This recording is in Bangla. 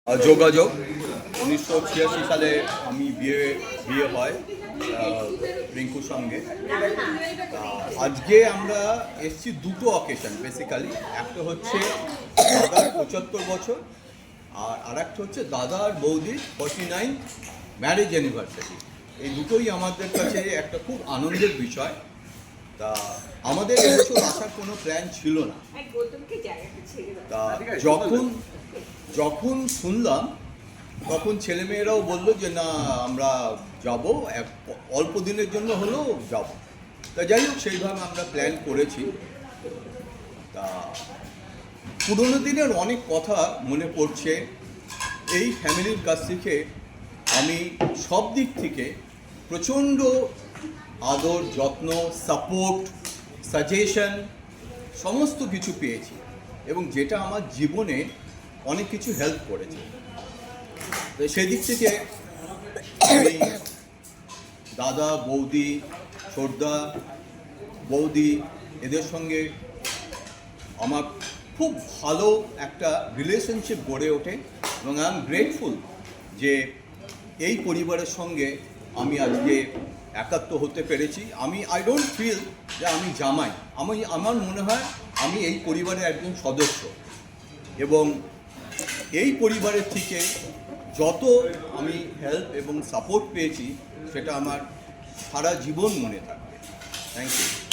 যোগাযোগ 1986 সালে আমি বিয়ে হয় রিঙ্কুর সঙ্গে। আজকে আমরা এসছি দুটো অকেশন বেসিক্যালি, একটা হচ্ছে দাদার 75 বছর আর একটা হচ্ছে দাদার বৌদির 49 ম্যারেজ অ্যানিভার্সারি। এই দুটোই আমাদের কাছে একটা খুব আনন্দের বিষয়। তা আমাদের এবছর আসার কোনো প্ল্যান ছিল না। তা যখন শুনলাম তখন ছেলেমেয়েরাও বললো যে না আমরা যাব, অল্প দিনের জন্য হলেও যাব। তা যাই হোক, সেইভাবে আমরা প্ল্যান করেছি। তা পুরোনো দিনের অনেক কথা মনে পড়ছে। এই ফ্যামিলির কাছ থেকে আমি সব দিক থেকে প্রচণ্ড আদর, যত্ন, সাপোর্ট, সাজেশন সমস্ত কিছু পেয়েছি, এবং যেটা আমার জীবনে অনেক কিছু হেল্প করেছে। তো সেদিক থেকে আমি দাদা, বৌদি, ছোটদা, বৌদি এদের সঙ্গে আমার খুব ভালো একটা রিলেশনশিপ গড়ে ওঠে, এবং আই এম গ্রেটফুল যে এই পরিবারের সঙ্গে আমি আজকে একাত্ম হতে পেরেছি। আই ডোন্ট ফিল যে আমি জামাই, আমার মনে হয় আমি এই পরিবারের একজন সদস্য, এবং এই পরিবারের থেকে যত আমি হেল্প এবং সাপোর্ট পেয়েছি সেটা আমার সারা জীবন মনে থাকবে। Thank you.